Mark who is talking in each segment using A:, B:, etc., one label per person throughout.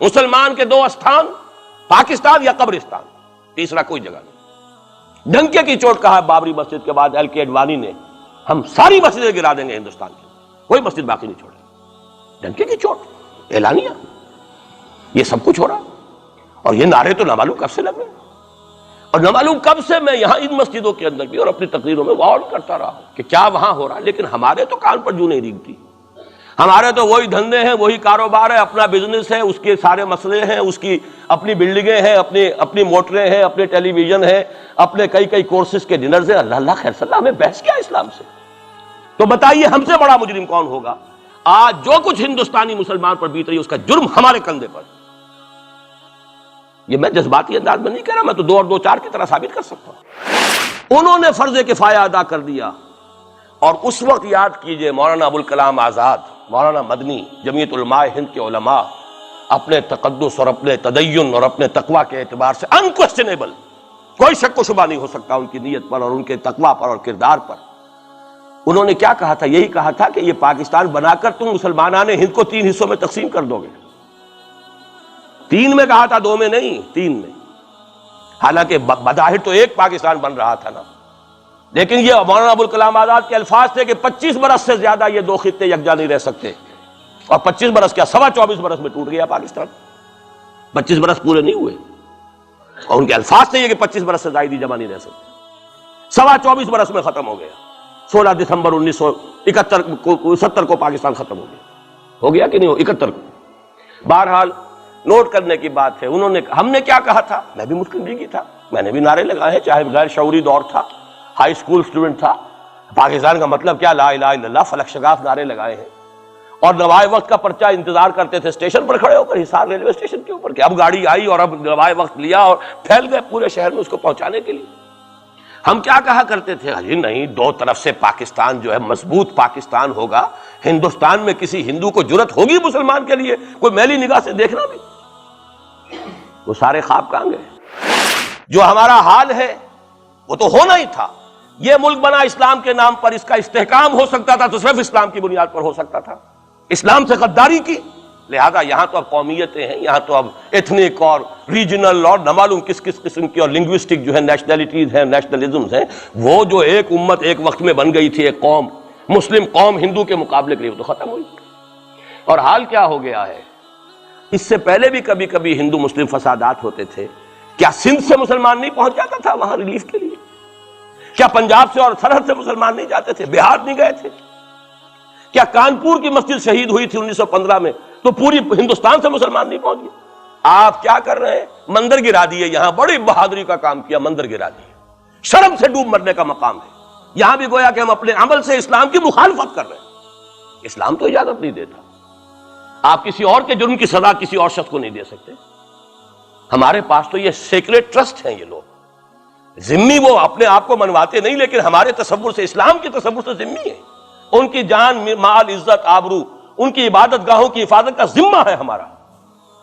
A: مسلمان کے 2 استھان، پاکستان یا قبرستان، تیسرا کوئی جگہ نہیں۔ ڈنکے کی چوٹ کہا بابری مسجد کے بعد ایل کے اڈوانی نے، ہم ساری مسجدیں گرا دیں گے ہندوستان کی، کوئی مسجد باقی نہیں چھوڑے۔ ڈنکے کی چوٹ، اعلانیہ، یہ سب کچھ ہو رہا، اور یہ نعرے تو نہ معلوم کب سے لگ رہے، اور نہ معلوم کب سے میں یہاں ان مسجدوں کے اندر بھی اور اپنی تقریروں میں وارن کرتا رہا ہوں کہ کیا وہاں ہو رہا ہے، لیکن ہمارے تو کان پر جوں نہیں ریگتی۔ ہمارے تو وہی دھندے ہیں، وہی کاروبار ہے، اپنا بزنس ہے، اس کے سارے مسئلے ہیں، اس کی اپنی بلڈنگیں ہیں، اپنی موٹریں ہیں، اپنے ٹیلی ویژن ہیں، اپنے کئی کورسز کے ڈنرز ہیں۔ اللہ خیر صلی اللہ، ہمیں بحث کیا اسلام سے؟ تو بتائیے ہم سے بڑا مجرم کون ہوگا؟ آج جو کچھ ہندوستانی مسلمان پر بیت رہی ہے اس کا جرم ہمارے کندھے پر۔ یہ میں جذباتی انداز میں نہیں کہہ رہا، میں تو 2 اور 2 4 کی طرح ثابت کر سکتا ہوں۔ انہوں نے فرض کفایہ ادا کر دیا، اور اس وقت یاد کیجئے مولانا ابوالکلام آزاد، مولانا مدنی، جمعیت علماء ہند کے علماء اپنے تقدس اور اپنے تدین اور اپنے تقوی کے اعتبار سے انکویسچنیبل، کوئی شک و شبہ نہیں ہو سکتا ان کی نیت پر اور ان کے تقوی پر اور کردار پر۔ انہوں نے کیا کہا تھا؟ یہی کہا تھا کہ یہ پاکستان بنا کر تم مسلمانان ہند کو 3 حصوں میں تقسیم کر دو گے۔ 3 میں کہا تھا، 2 میں نہیں، 3 میں۔ حالانکہ بظاہر تو ایک پاکستان بن رہا تھا نا، لیکن یہ مولانا ابوالکلام آزاد کے الفاظ تھے کہ 25 برس سے زیادہ یہ 2 خطے یکجا نہیں رہ سکتے، اور 25 برس کیا، 24.25 برس میں ٹوٹ گیا پاکستان۔ 25 برس پورے نہیں ہوئے، اور ان کے الفاظ تھے یہ کہ 25 برس سے زائد جمع نہیں رہ سکتے۔ 24.25 برس میں ختم ہو گیا، 16 دسمبر 1970 کو پاکستان ختم ہو گیا کہ نہیں ہو 71 کو۔ بہرحال نوٹ کرنے کی بات ہے، ہم نے کیا کہا تھا؟ میں بھی مسلم لیگی تھا، میں نے بھی نعرے لگائے ہیں، چاہے غیر شعوری دور تھا، ہائی سکول سٹوڈنٹ تھا۔ پاکستان کا مطلب کیا، لا الہ الا اللہ، فلک شگاف نعرے لگائے ہیں، اور نوائے وقت کا پرچہ انتظار کرتے تھے اسٹیشن پر کھڑے ہو کر، حصار ریلوے اسٹیشن کے اوپر، کہ اب گاڑی آئی اور اب نوائے وقت لیا اور پھیل گئے پورے شہر میں اس کو پہنچانے کے لیے۔ ہم کیا کہا کرتے تھے؟ جی نہیں، 2 طرف سے پاکستان جو ہے مضبوط پاکستان ہوگا، ہندوستان میں کسی ہندو کو جرت ہوگی مسلمان کے لیے کوئی میلی نگاہ سے دیکھنا بھی؟ وہ سارے خواب کہاں گئے؟ جو ہمارا حال ہے وہ تو ہونا ہی تھا۔ یہ ملک بنا اسلام کے نام پر، اس کا استحکام ہو سکتا تھا تو صرف اسلام کی بنیاد پر ہو سکتا تھا، اسلام سے غداری کی۔ لہذا یہاں تو اب قومیتیں ہیں، یہاں تو اب ایتھنک اور ریجنل اور نہ معلوم کس قسم کی اور لنگوسٹک جو ہے نیشنلٹیز ہیں، نیشنلزمز ہیں، وہ جو ایک امت ایک وقت میں بن گئی تھی، ایک قوم، مسلم قوم ہندو کے مقابلے کے لیے، وہ تو ختم ہوئی۔ اور حال کیا ہو گیا ہے؟ اس سے پہلے بھی کبھی کبھی ہندو مسلم فسادات ہوتے تھے، کیا سندھ سے مسلمان نہیں پہنچ جاتا تھا وہاں ریلیف کے لیے؟ کیا پنجاب سے اور سرحد سے مسلمان نہیں جاتے تھے؟ بہار نہیں گئے تھے؟ کیا کانپور کی مسجد شہید ہوئی تھی 1915 میں تو پوری ہندوستان سے مسلمان نہیں پہنچ گئے؟ آپ کیا کر رہے ہیں؟ مندر گرا دیے، یہاں بڑی بہادری کا کام کیا، مندر گرا دیے، شرم سے ڈوب مرنے کا مقام ہے۔ یہاں بھی گویا کہ ہم اپنے عمل سے اسلام کی مخالفت کر رہے ہیں، اسلام تو اجازت نہیں دیتا۔ آپ کسی اور کے جرم کی سزا کسی اور شخص کو نہیں دے سکتے۔ ہمارے پاس تو یہ سیکریٹ ٹرسٹ ہیں، یہ لوگ ذمہ وہ اپنے آپ کو منواتے نہیں، لیکن ہمارے تصور سے، اسلام کے تصور سے ذمہ ہیں۔ ان کی جان، مال، عزت، آبرو، ان کی عبادت گاہوں کی حفاظت کا ذمہ ہے ہمارا۔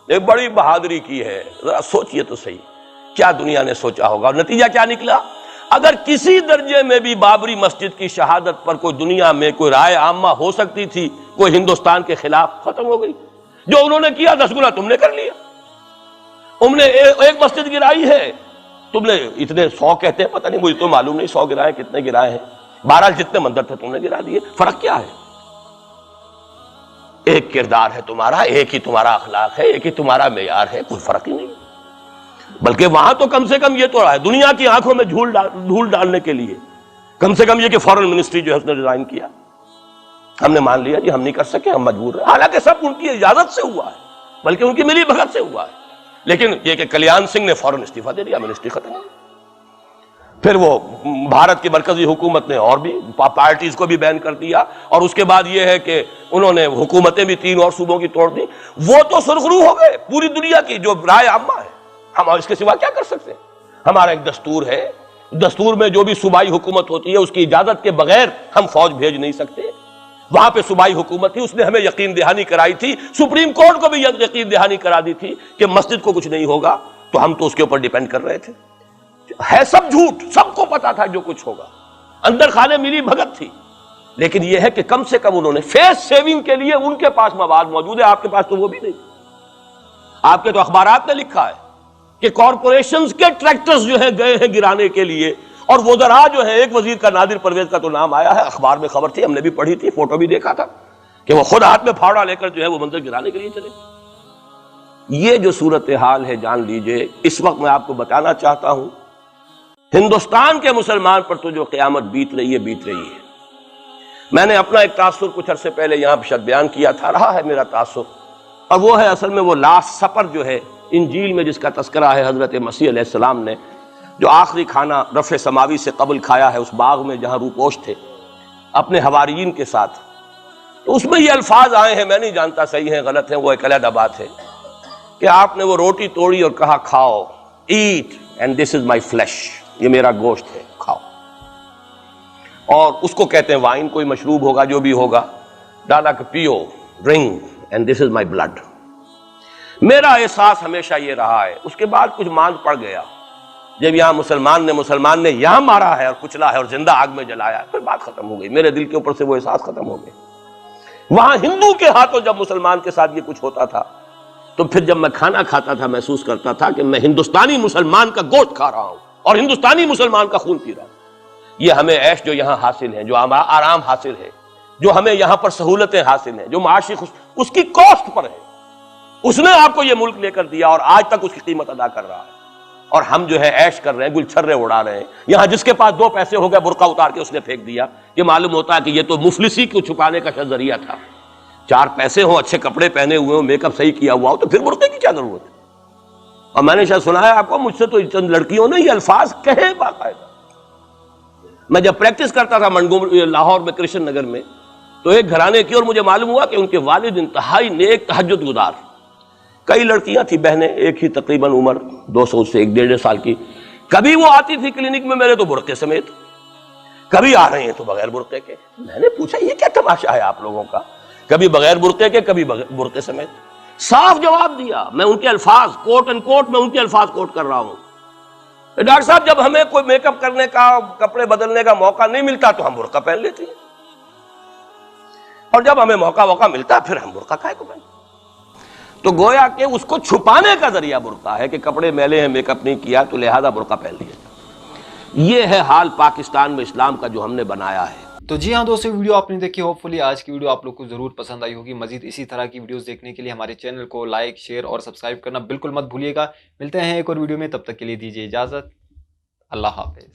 A: ایک بڑی بہادری کی ہے، ذرا سوچئے تو صحیح، کیا دنیا نے سوچا ہوگا؟ اور نتیجہ کیا نکلا؟ اگر کسی درجے میں بھی بابری مسجد کی شہادت پر کوئی دنیا میں کوئی رائے عامہ ہو سکتی تھی کوئی ہندوستان کے خلاف، ختم ہو گئی۔ جو انہوں نے کیا 10 گنا تم نے کر لیا۔ تم نے ایک مسجد گرائی ہے، تم نے اتنے 100 کہتے ہیں، پتہ نہیں، مجھے تو معلوم نہیں 100 گرائے کتنے گرائے ہیں، بہرحال جتنے مندر تھے تم نے گرا دیے۔ فرق کیا ہے؟ ایک کردار ہے تمہارا، ایک ہی تمہارا اخلاق ہے، ایک ہی تمہارا معیار ہے، کوئی فرق ہی نہیں۔ بلکہ وہاں تو کم سے کم یہ تو ہے، دنیا کی آنکھوں میں دھول ڈالنے کے لیے کم سے کم یہ کہ فارن منسٹری جو ہے اس نے ریزائن کیا، ہم نے مان لیا جی ہم نہیں کر سکے، ہم مجبور ہیں۔ حالانکہ سب ان کی اجازت سے ہوا ہے، بلکہ ان کی ملی بھگت سے ہوا ہے، لیکن یہ کہ کلیان سنگھ نے فوراً استعفیٰ دے دیا، منسٹری ختم ہو۔ پھر وہ بھارت کی مرکزی حکومت نے اور بھی پارٹیز کو بھی بین کر دیا، اور اس کے بعد یہ ہے کہ انہوں نے حکومتیں بھی 3 اور صوبوں کی توڑ دی۔ وہ تو سرخرو ہو گئے پوری دنیا کی جو رائے عامہ ہے، ہم اس کے سوا کیا کر سکتے ہیں؟ ہمارا ایک دستور ہے، دستور میں جو بھی صوبائی حکومت ہوتی ہے اس کی اجازت کے بغیر ہم فوج بھیج نہیں سکتے۔ وہاں پہ صوبائی حکومت تھی، اس نے ہمیں یقین دہانی کرائی تھی، سپریم کورٹ کو بھی یقین دہانی کرا دی تھی کہ مسجد کو کچھ نہیں ہوگا، تو ہم تو اس کے اوپر ڈیپینڈ کر رہے تھے۔ ہے سب جھوٹ، سب کو پتا تھا جو کچھ ہوگا، اندر خانے ملی بھگت تھی، لیکن یہ ہے کہ کم سے کم انہوں نے فیس سیونگ کے لیے ان کے پاس مواد موجود ہے، آپ کے پاس تو وہ بھی نہیں۔ آپ کے تو اخبارات نے لکھا ہے کہ کارپوریشنز کے ٹریکٹرز جو ہیں گئے ہیں گرانے کے لیے، اور وزراء جو ہے، ایک وزیر کا نادر پرویز کا تو نام آیا ہے، اخبار میں خبر تھی، ہم نے بھی پڑھی تھی، فوٹو بھی دیکھا تھا کہ وہ خود ہاتھ میں پھاوڑا لے کر جو ہے وہ منظر گرانے کے لیے چلے۔ یہ جو صورتحال ہے جان لیجئے، اس وقت میں آپ کو بتانا چاہتا ہوں ہندوستان کے مسلمان پر تو جو قیامت بیت رہی ہے۔ میں نے اپنا ایک تاثر کچھ عرصے پہلے یہاں پر بیان کیا تھا، رہا ہے میرا تاثر، اور وہ ہے اصل میں وہ لاسٹ سپر جو ہے انجیل میں جس کا تذکرہ ہے حضرت مسیح علیہ السلام نے جو آخری کھانا رفع سماوی سے قبل کھایا ہے اس باغ میں جہاں روپوش تھے اپنے حواریین کے ساتھ۔ تو اس میں یہ الفاظ آئے ہیں، میں نہیں جانتا صحیح ہیں غلط ہیں، وہ ایک علیحدہ بات ہے، کہ آپ نے وہ روٹی توڑی اور کہا کھاؤ، eat and this is my flesh, یہ میرا گوشت ہے، کھاؤ۔ اور اس کو کہتے ہیں وائن، کوئی مشروب ہوگا جو بھی ہوگا، ڈالا کہ پیو، drink and this is my blood. میرا احساس ہمیشہ یہ رہا ہے، اس کے بعد کچھ ماند پڑ گیا جب یہاں مسلمان نے یہاں مارا ہے اور کچلا ہے اور زندہ آگ میں جلایا ہے، پھر بات ختم ہو گئی، میرے دل کے اوپر سے وہ احساس ختم ہو گئے۔ وہاں ہندو کے ہاتھوں جب مسلمان کے ساتھ یہ کچھ ہوتا تھا تو پھر جب میں کھانا کھاتا تھا محسوس کرتا تھا کہ میں ہندوستانی مسلمان کا گوشت کھا رہا ہوں اور ہندوستانی مسلمان کا خون پی رہا ہوں۔ یہ ہمیں عیش جو یہاں حاصل ہیں، جو آرام حاصل ہے، جو ہمیں یہاں پر سہولتیں حاصل ہیں، جو معاشی اس کی کاسٹ پر ہے، اس نے آپ کو یہ ملک لے کر دیا اور آج تک اس کی قیمت ادا کر رہا ہے، اور ہم جو ہے عیش کر رہے ہیں، گل چھرے اڑا رہے ہیں۔ یہاں جس کے پاس 2 پیسے ہو گئے برقع اتار کے اس نے پھینک دیا، یہ معلوم ہوتا ہے کہ یہ تو مفلسی کو چھپانے کا ذریعہ تھا۔ 4 پیسے ہوں، اچھے کپڑے پہنے ہوئے ہوں، میک اپ صحیح کیا ہوا ہو تو پھر برقعے کی کیا ضرورت ہے؟ اور میں نے شاید سنا ہے آپ کو، مجھ سے تو چند لڑکیوں نے یہ الفاظ کہے باقاعدہ۔ میں جب پریکٹس کرتا تھا لاہور میں کرشن نگر میں، تو ایک گھرانے کی، اور مجھے معلوم ہوا کہ ان کے والد انتہائی نیک تہجد گزار، کئی لڑکیاں تھیں بہنیں، ایک ہی تقریباً عمر 200 سے 1.5 سال کی، کبھی وہ آتی تھی کلینک میں میرے تو برقعے سمیت، کبھی آ رہے ہیں تو بغیر برقعے کے۔ میں نے پوچھا یہ کیا تماشا ہے آپ لوگوں کا، کبھی بغیر برقعے کے کبھی برقعے سمیت۔ صاف جواب دیا، میں ان کے الفاظ کوٹ اینڈ کوٹ میں ان کے الفاظ کوٹ کر رہا ہوں، ڈاکٹر صاحب جب ہمیں کوئی میک اپ کرنے کا، کپڑے بدلنے کا موقع نہیں ملتا تو ہم برقع پہن لیتے ہیں، اور جب ہمیں موقع ملتا پھر ہم برقع کائے کو پہنتے۔ تو گویا کہ اس کو چھپانے کا ذریعہ برقع ہے کہ کپڑے میلے ہیں، میک اپ نہیں کیا تو لہذا برقع پہن لیا۔ یہ ہے حال پاکستان میں اسلام کا جو ہم نے بنایا ہے۔
B: تو جی ہاں دوستو، ویڈیو آپ نے دیکھی، ہوپ فلی آج کی ویڈیو آپ لوگ کو ضرور پسند آئی ہوگی۔ مزید اسی طرح کی ویڈیوز دیکھنے کے لیے ہمارے چینل کو لائک، شیئر اور سبسکرائب کرنا بالکل مت بھولیے گا۔ ملتے ہیں ایک اور ویڈیو میں، تب تک کے لیے دیجیے اجازت، اللہ حافظ۔